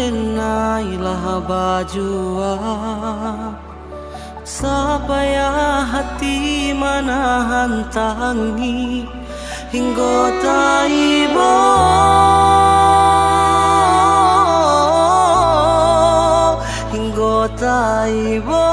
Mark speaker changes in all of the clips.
Speaker 1: denailah bajua supaya hati manahan tangi hingga taibo hingga taibo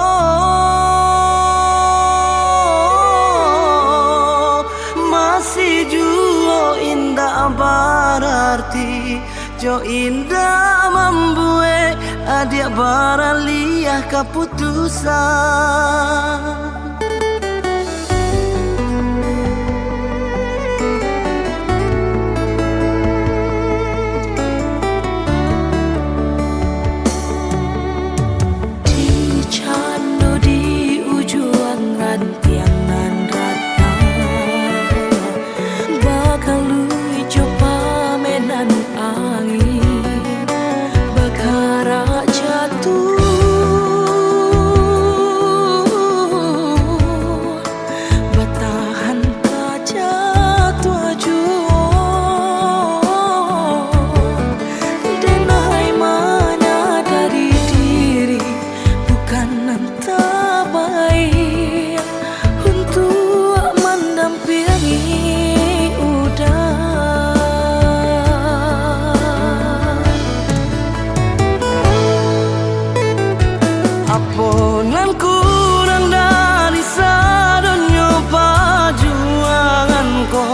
Speaker 1: masih jua indah berarti jo indah membuat adik baraliah keputusan. Aponan kurang dari sadonyo perjuanganku,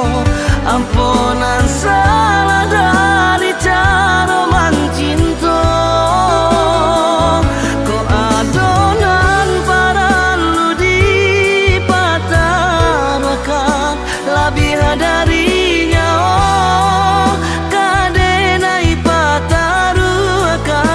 Speaker 1: ampunan salah dari cara mencinta. Kau adonan paralu dipatahkan lebih darinya, oh kadenai patarukan.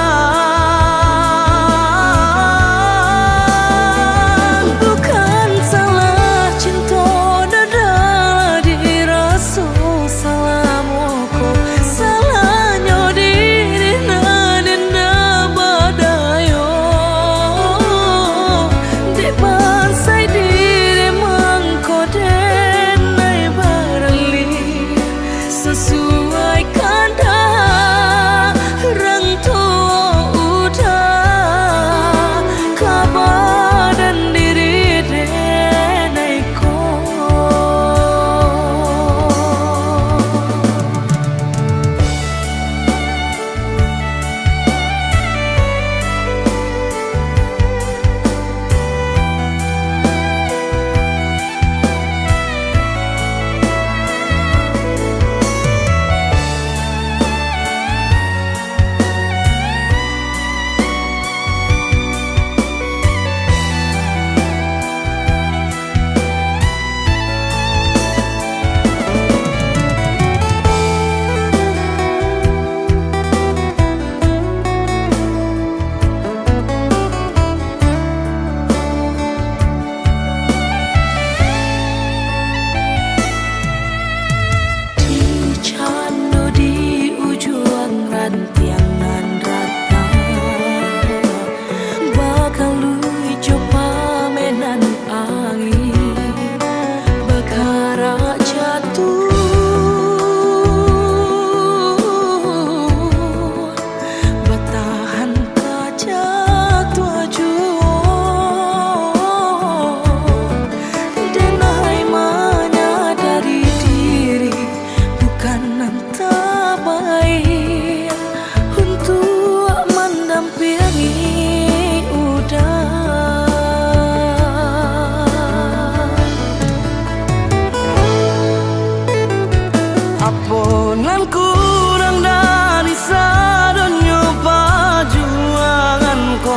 Speaker 1: Aponan kurang dari sadonyo perjuanganku,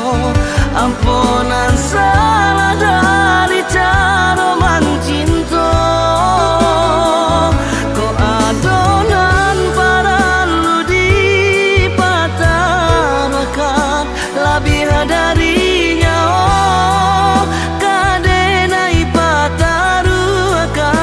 Speaker 1: ampunan salah dari cara mencinta. Kau adonan paralu dipatahkan lebih darinya, oh kadenai patarukan.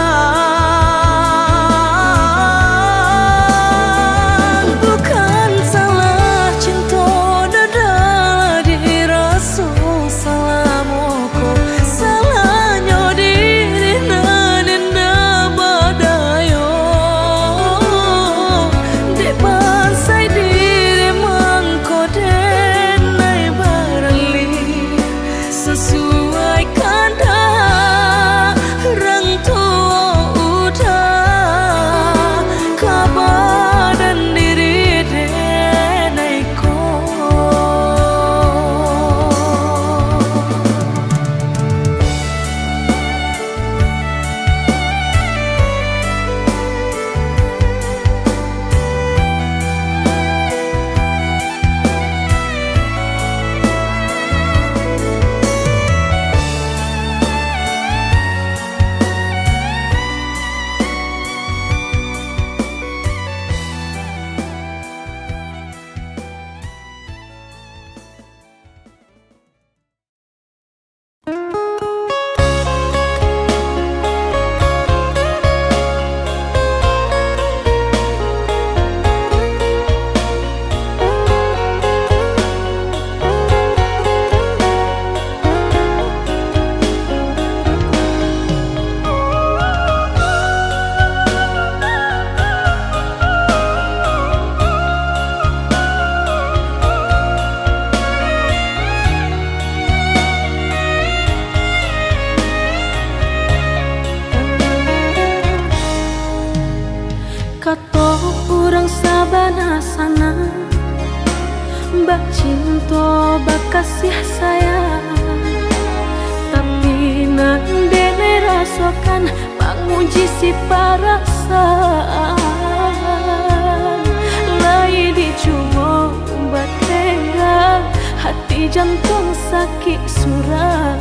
Speaker 2: Salahnya kato urang sabana sana bak cinta bak kasih sayang, tapi nandene rasakan menguji si perasaan. Lai dicoba batengah hati jantung sakit suram.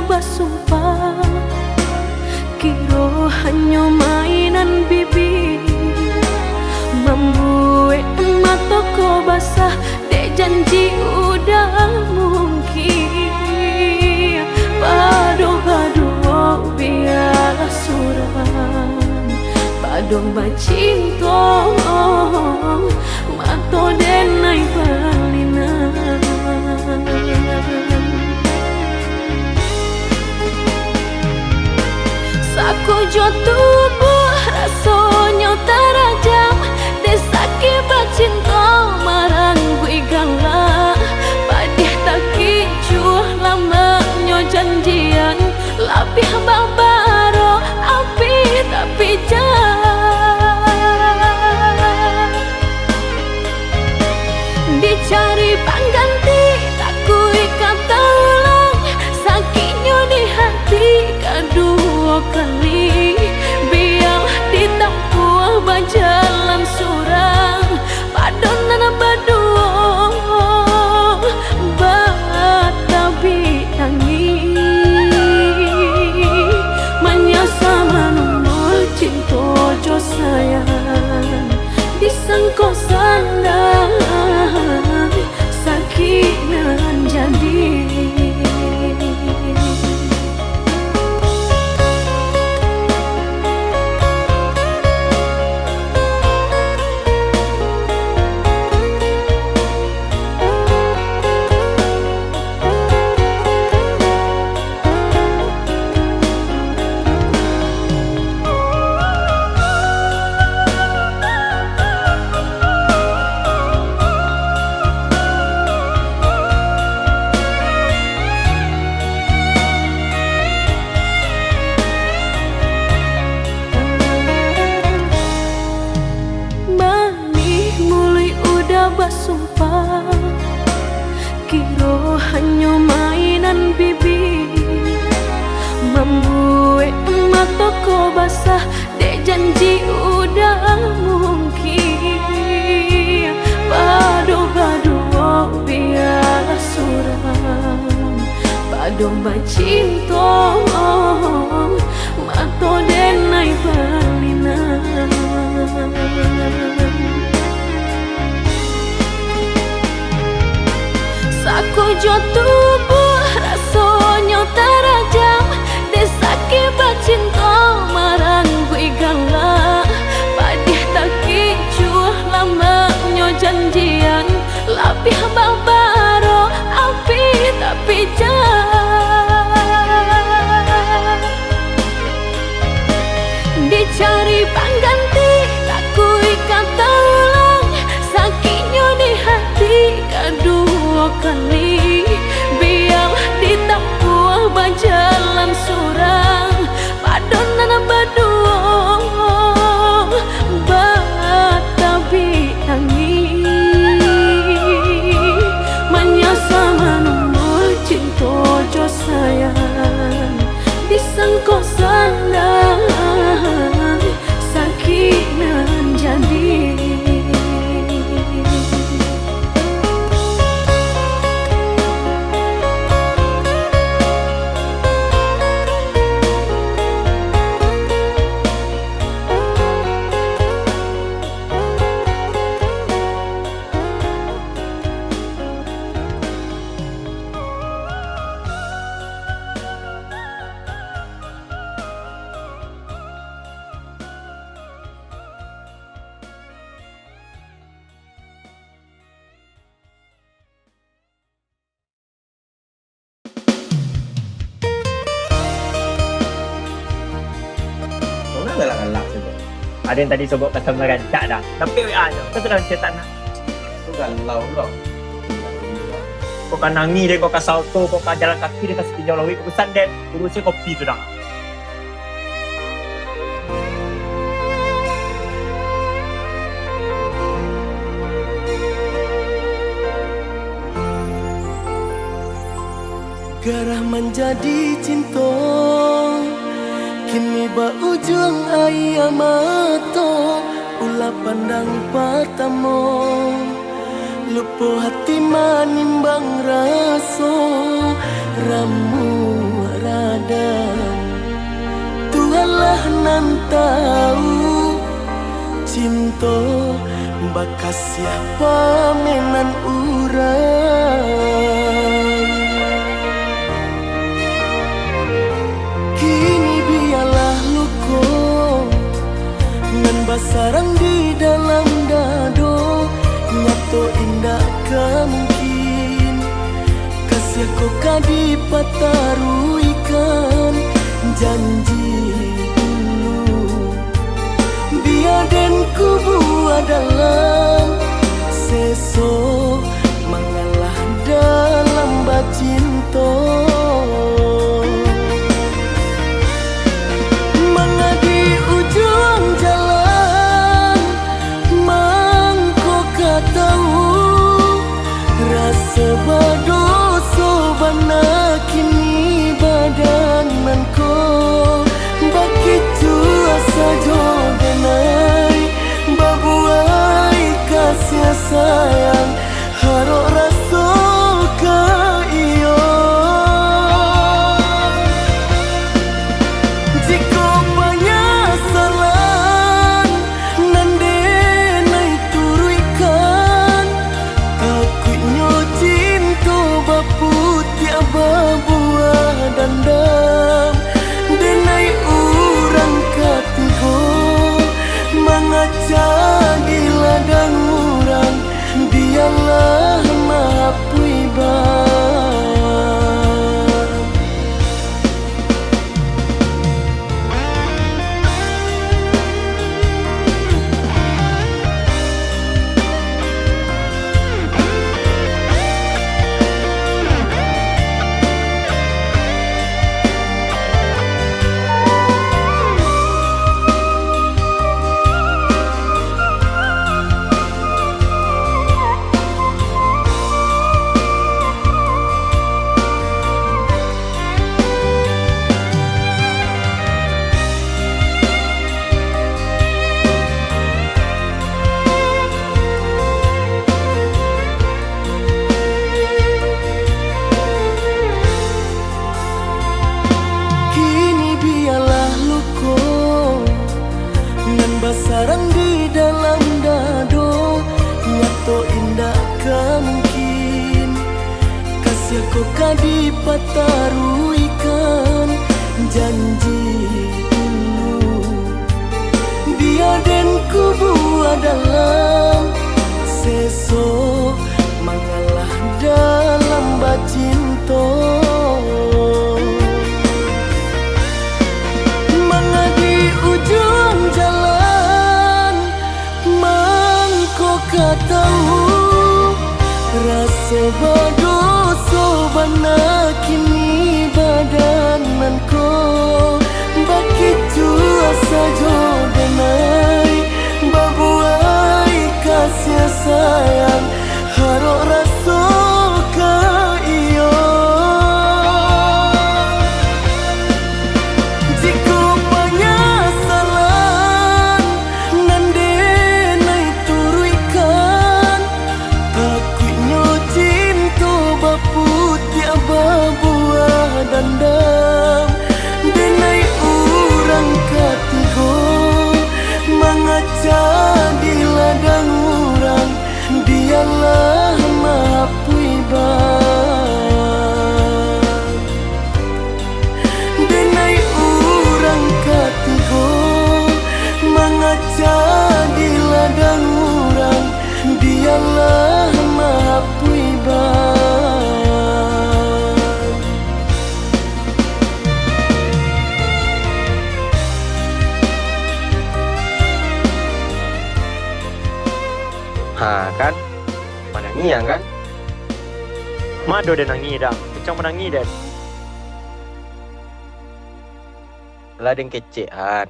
Speaker 2: Basumpah kiro hanya mainan bibi, membuat mataku basah dek janji udah mungkin. Padu-padu biarlah suram, padu bacinta mato denai balinan. Aku jo tubuh rasanya terajam, desaki bacinta marang gue galak. Padih tak kicuh lamanya janjian, lapih babaro api tapi jah. Dicari pengganti tak kui kata ulang, sakitnya di hati kedua kali. Biar ditempuh berjalan surang, padonan berdua batabi tangi. Menyasa menunggu cinta jo sayang, disangko sandang sakit nan jadi. Basumpah kiro hanya mainan bibi, membuat mataku basah dek janji udah mungkin. Padu-padu biarlah suram, padu bacinta mato denai balinan. Aku jo tubuh rasanya terajam, desaki bacinta marang gue galak. Padih tak kicuh lamanya janjian, lapih babaro api tapi jah. Dicari pengganti tak kui kata ulang, sakitnya di hati kedua kali. Biar ditempuh berjalan surang, padonan berdua batabi tangi.
Speaker 3: Ada yang tadi sobok kata merancak dah. Tapi WA je. Kau sedang cetak nak.
Speaker 4: Itu kan lau loh.
Speaker 3: Kau kan nangi deh, kau kan salto, kau kan jalan kaki dia kasih tinjau lawi. Kau pesan deh, urusnya kopi tu dah.
Speaker 1: Garah menjadi cinta, kini ba ujung ayam mato, ulah pandang pertama, lupa hati manimbang rasa, ramu radam. Tuhanlah nan tahu, cinta bakas siapa menan urang. Basarang di dalam dado, nyato indah kemungkin. Kasih kau kadi pataruikan janji dulu. Biar dan kubu adalah seso mengalah dalam bacinto. Mengadi ujung jalan sebadoso bana kini badananku begitu asa jodenai babuai kasih sayang harok rasa ke iyo jika penyesalan nande nai turuikan takutnya putih buah dandam denai urang katigo mengajak di ladang urang biarlah mapui sarang di dalam dado, nyato indah kemungkin. Kasih kau kadi pataruikan janji dulu. Biar dan kubu adalah seso mengalah dalam bacinto. Mengadi ujung jalan kau tahu rasa badoso bana kini badananku begitu asa jodenai babuai kasih sayang harok rasa ke iyo jika penyesalan nande nai turuikan takutnya cinta baputih buah dandam denai urang katigo
Speaker 5: Ha kan? Manangiang kan?
Speaker 3: Mado dan nangi dah. Macam menangi dan.
Speaker 5: Lah deng kecean.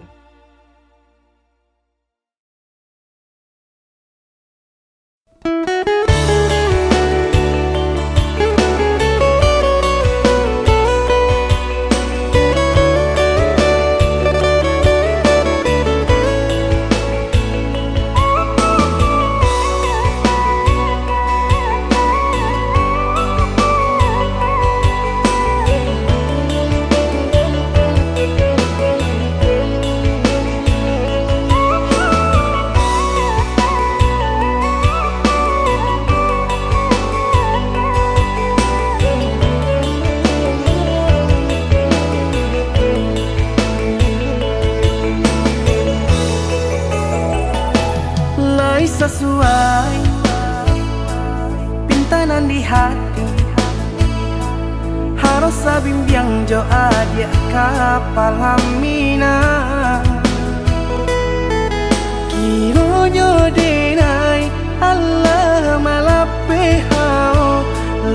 Speaker 1: Lai sesuai pintanan di hati, harus sabimbiang jo adia kapalamina. Kiro jo denai Allah malapehao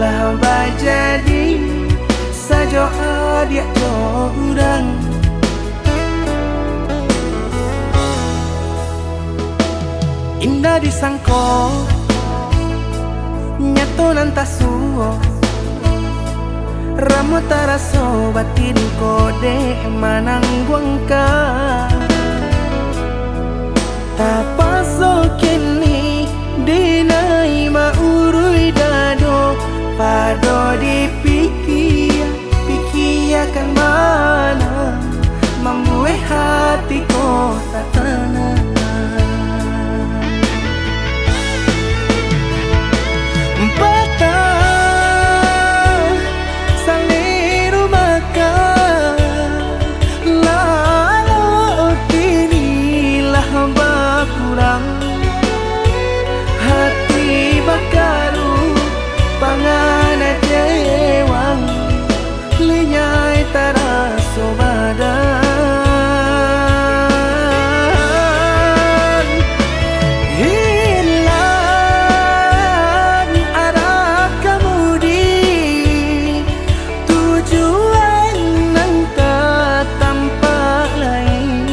Speaker 1: lah bajadi sajo adia jo udang. Indah disangko nyato nantasuo ramo taraso batin kode manangguangka tapaso kini dinai maurui dado pado pikiakan mana membuat hatiku tak tenang. Hati bakaru pangana jewang lenyai taraso badan hilang arah kemudi tujuan nang tak tampak lain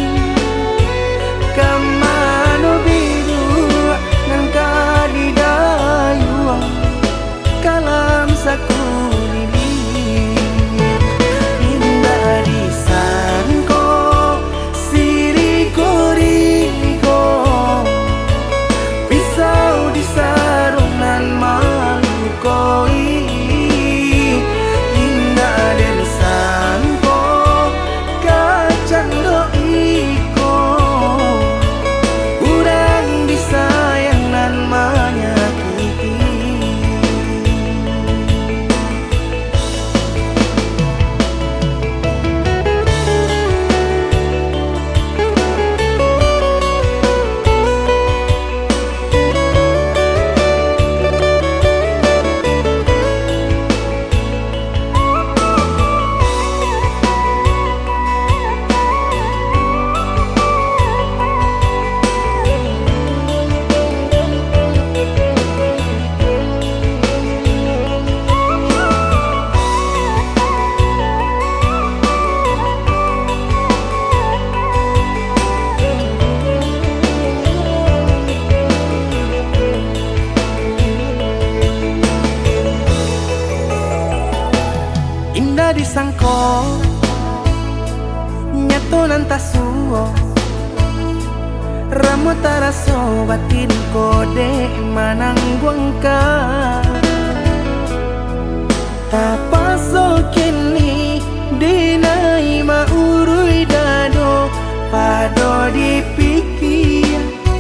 Speaker 1: kamano biru nang kadidayuang kalam sakulili indah disangko siriko-riko pisau disarung nan malukoi indah disangko kacang doiko urang disayang nan menyakiti. Indah disangko nyato nantasuo ramo taraso batin kode manangguangka tapaso kini dinai maurui dado pado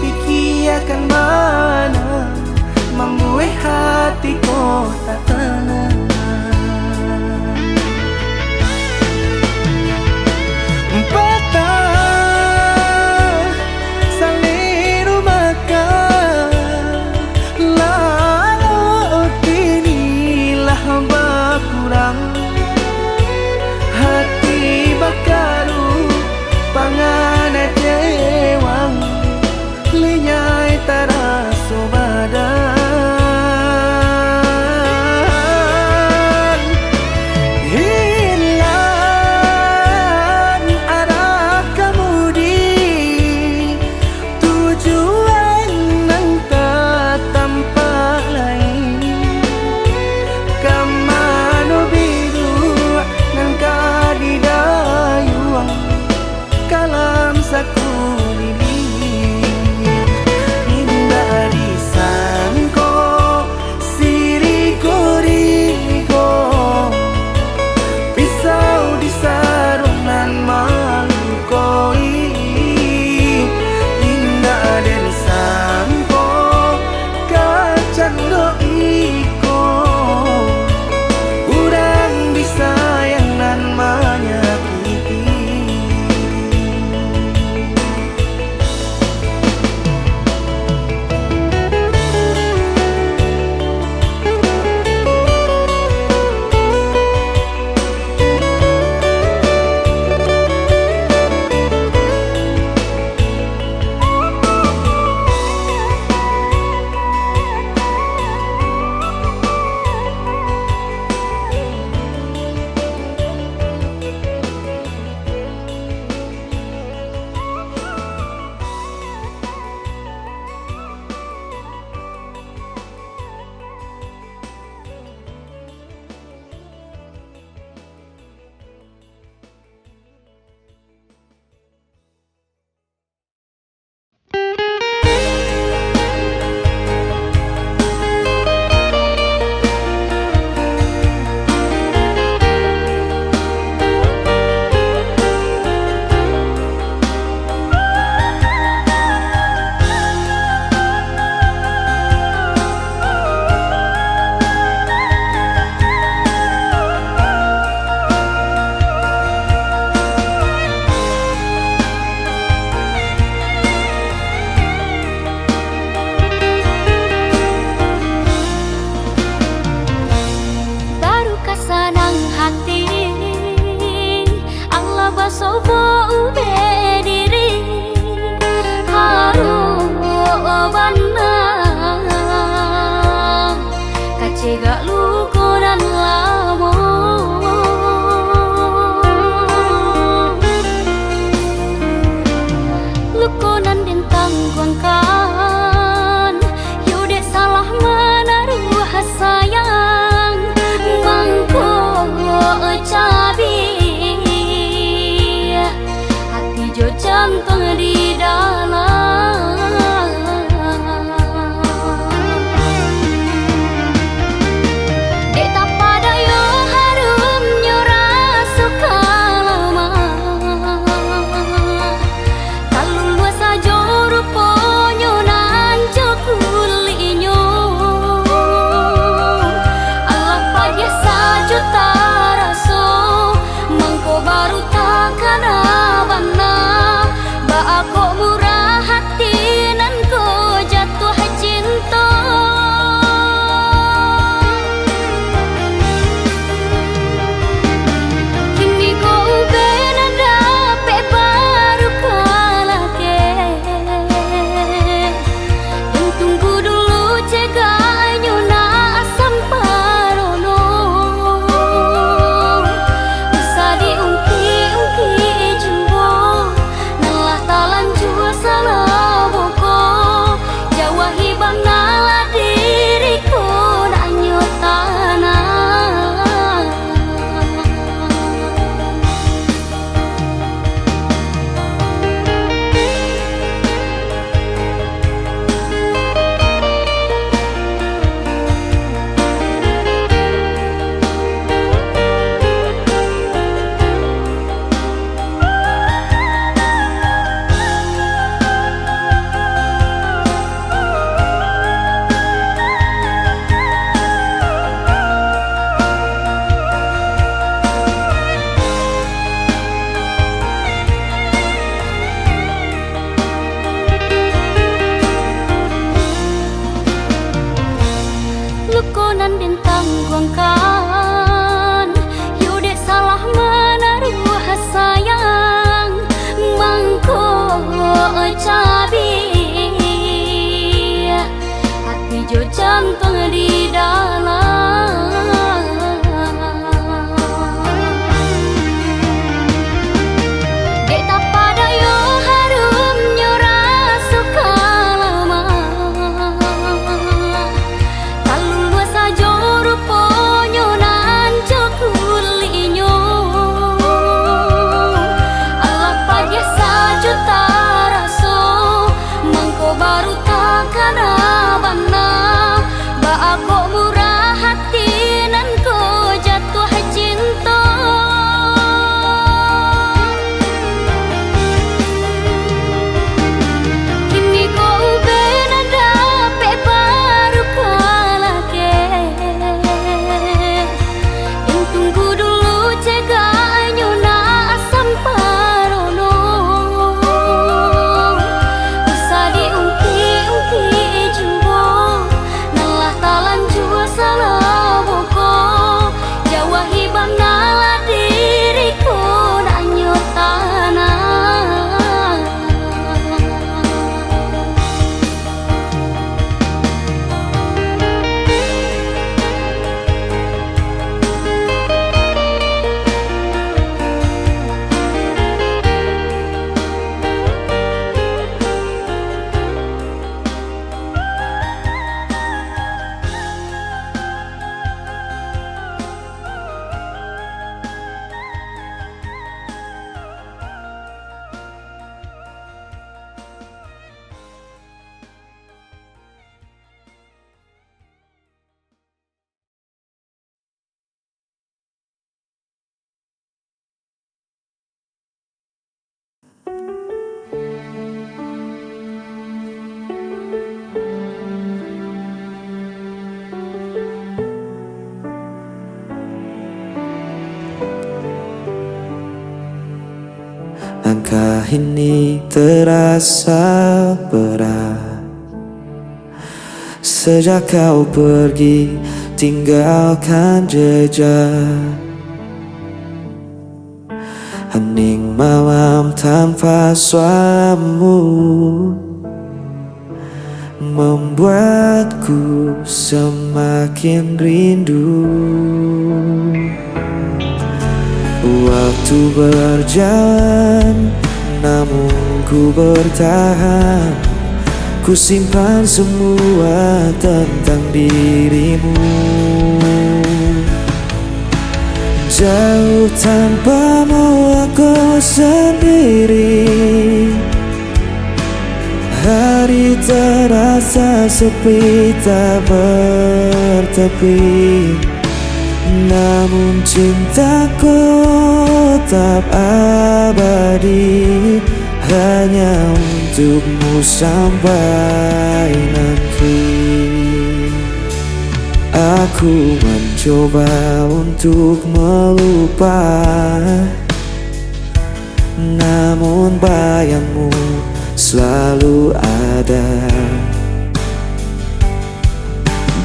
Speaker 1: pikiakan mana membuat hatiku tak tenang. Hati bakaru pangana jewang
Speaker 2: cegak luka dan lamo. Luka nan dentang kuangkan, yo dek salah menaruh sayang, mangko cabi hati jo jantung di dalam. Dek tak pada yo harum yo rasa kalama, kalau luas saja rupanya nan jo kulinyo. Allah pada saja taraso, mangko baru takkan abana. Ba aku murah hati nan ko jatuh cinta. Kini ko ubena dapet baru kalah ke. Yang tunggu dulu cegahnya na asam parono. Bisa diungki-ungki jumbo, nalah talan jua salah boko. Jawa hibang nalah diriku nak nyotana. Luka nan dentang kuangkan, yo dek salah menaruh sayang, mangko cabi hati jo jantung di dalam. Dek tak pada yo harum yo rasa kalama, kalau luas saja rupanya nan jo kulinyo. Allah pada saja taraso, mangko baru takkan abana. Ba aku murah hati nan ko jatuh cinta. Kini ko ubena dapet baru kalah ke. Yang tunggu dulu cegahnya na asam parono. Bisa diungki-ungki jumbo, nalah talan jua salah boko. Jawa hibang nalah diriku nak nyotana.
Speaker 1: Langkah ini terasa berat sejak kau pergi tinggalkan jejak. Hening malam tanpa suaramu, membuatku semakin rindu. Waktu berjalan, namun ku bertahan. Ku simpan semua tentang dirimu. Jauh tanpamu aku sendiri. Hari terasa sepi tak bertepi, namun cintaku tetap abadi, hanya untukmu sampai nanti. Aku mencoba untuk melupa, namun bayangmu selalu ada.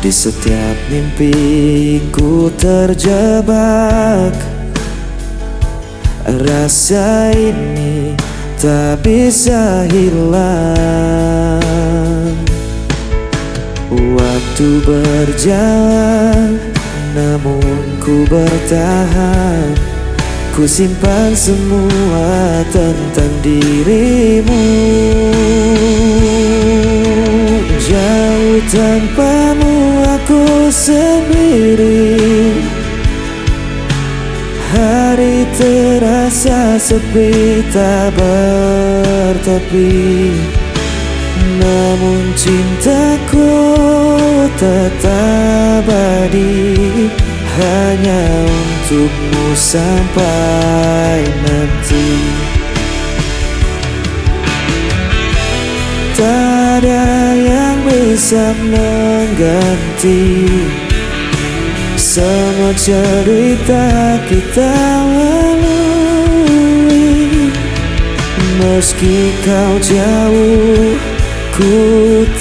Speaker 1: Di setiap mimpi ku terjebak. Rasa ini tak bisa hilang. Waktu berjalan, namun ku bertahan. Ku simpan semua tentang dirimu. Jauh tanpamu aku sendiri. Hari terasa sepi tak bertepi, namun cintaku tetap abadi, hanya untukmu sampai nanti. Tak ada yang bisa mengganti semua cerita kita lalui. Meski kau jauh, ku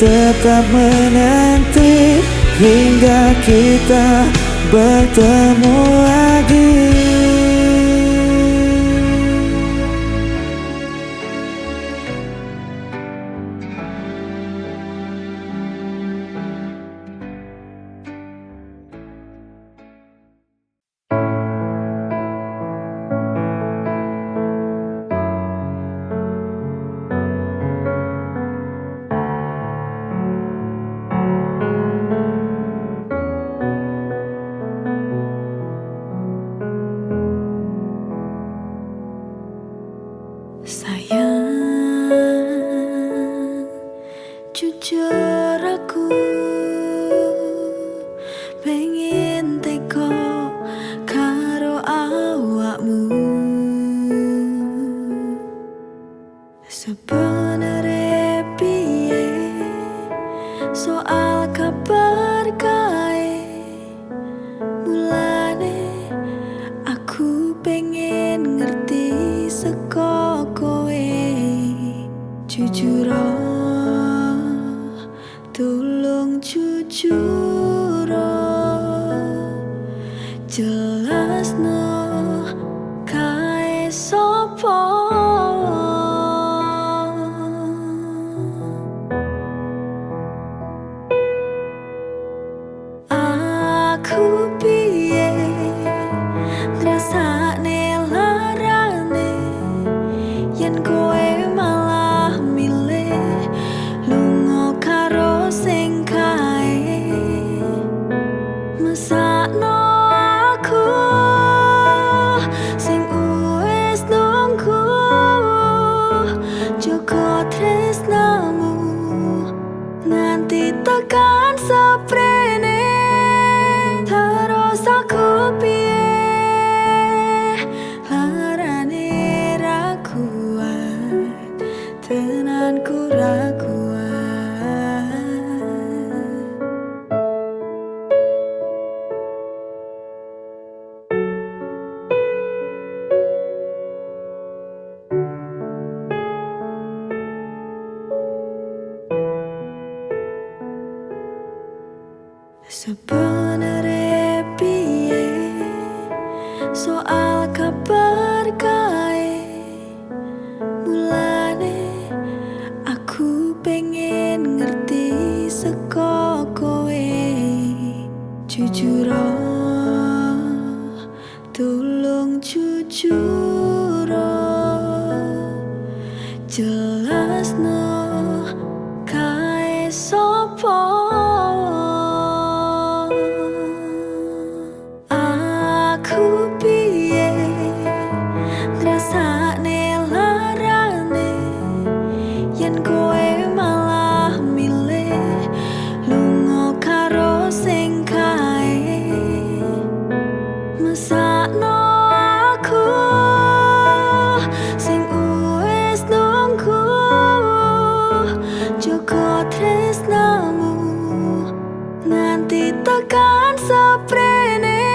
Speaker 1: tetap menanti hingga kita bertemu lagi.
Speaker 2: Sayang, jujur aku pengen teko karo awakmu. Sebenarnya piye soal kabar kae, mulane aku pengen ngerti seko kowe. Jujur tolong jujur jelasno kae sopo. Aku piye ngrasakne larane yen kowe malah milih lunga karo sing kae. Mesakno aku sing wis nunggu, joko tresnamu nganti tekan seprene. Terus aku piye larane ra kuat, tenanku ra kuat. Sebenarnya piye soal kabar kae, mulane aku pengen ngerti Jujur tulung jujur jelasno kae sapa aku piye ngrasakne larane yen kowe malah milih lunga karo sing kae mesakno aku sing wis nunggu joko tresnamu nganti tekan seprene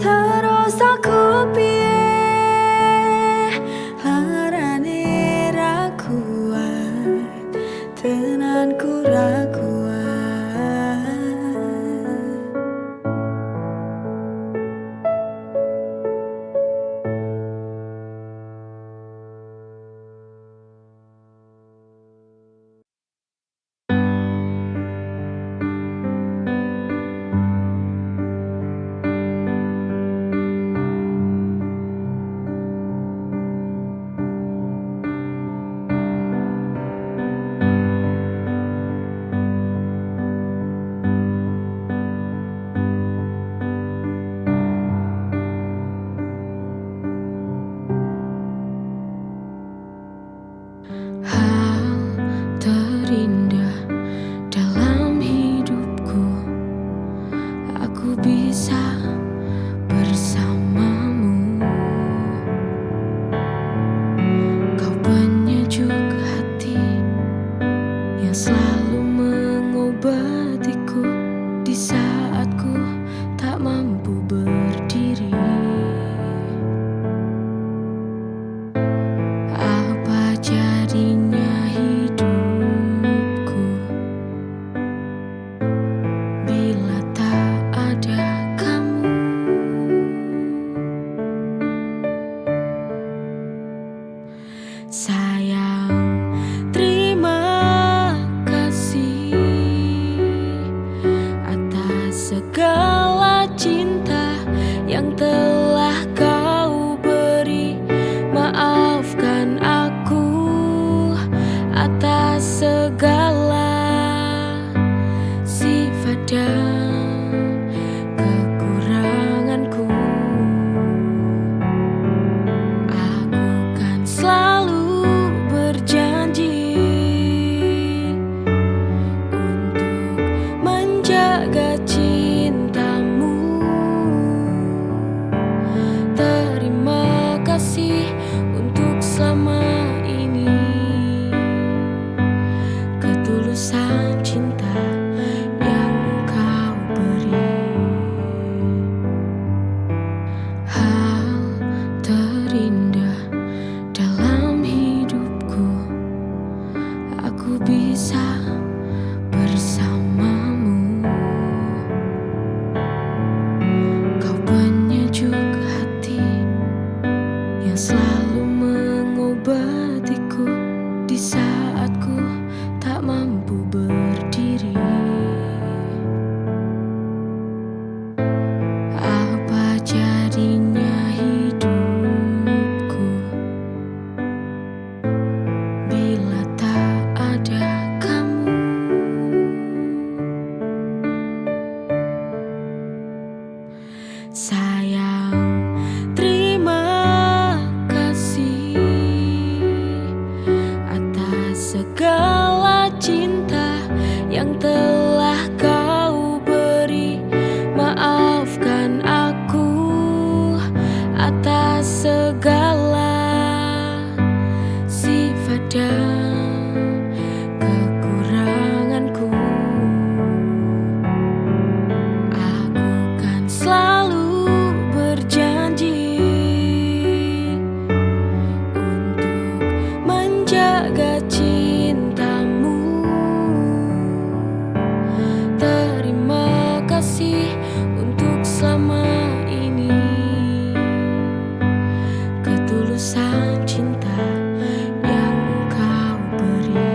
Speaker 2: terus aku piye larane ra kuat tenanku ra kuat. Hal terindah dalam hidupku, aku bisa bersamamu. Kau penyejuk hati yang selalu mengobatiku di saat ku tak mampu berdiri. Apa jadinya hidupku bila tak ada kamu? Sayang, terima kasih atas segala cinta yang telah kau beri. Maafkan aku atas segala sifat dan kekuranganku. Aku kan selalu berjanji untuk menjaga cintamu. Terima kasih untuk selama ini, ketulusan cinta yang kau beri. Hal terindah dalam hidupku, aku bisa bersamamu. Kau penyejuk hati yang selalu mengobatiku di saat ku tak mampu berdiri. Apa jadinya hidupku bila tak ada kamu? Sayang, terima kasih atas segala cinta yang telah kau beri. Maafkan aku atas segala sifat dan kekuranganku. Aku kan selalu berjanji untuk menjaga cintamu. Terima kasih untuk selama ini, ketulusan cinta yang kau beri.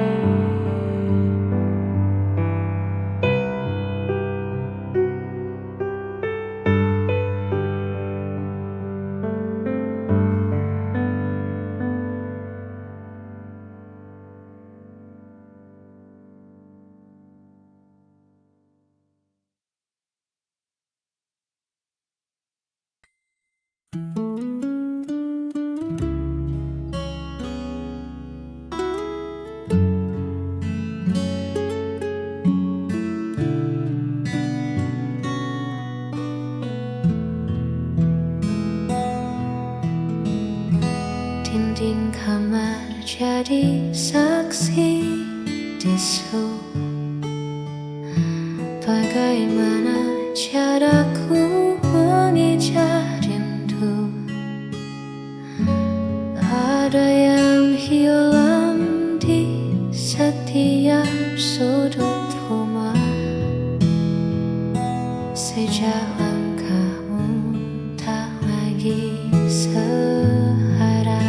Speaker 2: jadi saksi bisu. Bagaimana caraku mengejar rindu? Ada yang hilang di setiap sudut rumah sejak langkahmu tak lagi searah.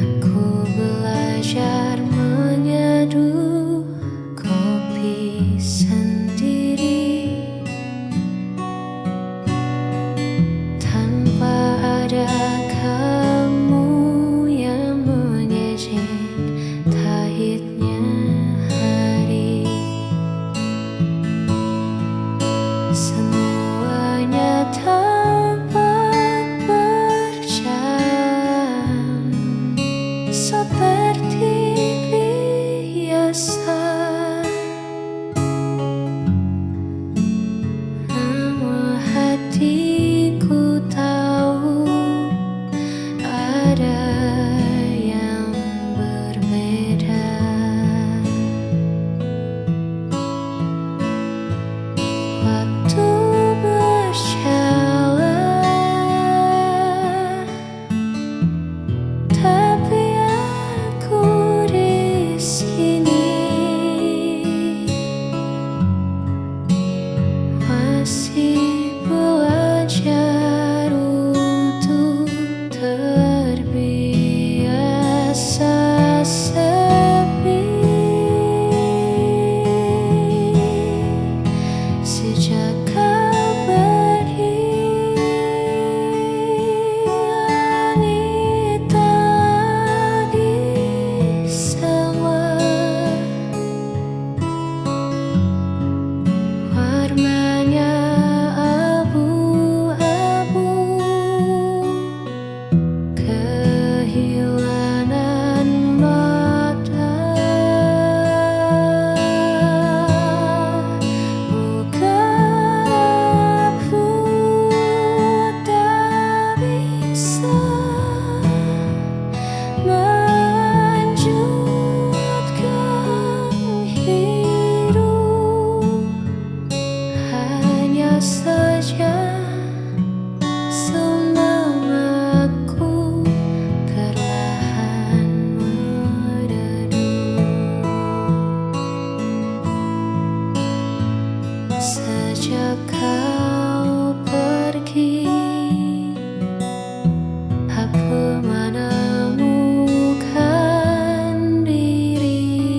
Speaker 2: Aku belajar menyeduh kopi sendiri tanpa ada kamu yang mengejek pahitnya hari. Semuanya tampak berjalan seperti biasa, namun hatiku tahu ada yang berbeda. Waktu berjalan, tapi aku di sini masih belajar untuk terbiasa sepi. Sejak kau pergi, langit tak lagi sama. Warnanya abu-abu, kehilangan mata. Bukan aku tak bisa melanjutkan hidup, hanya saja semangatku perlahan meredup. Sejak kau pergi, aku menemukan diriku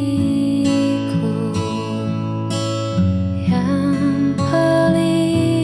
Speaker 2: yang paling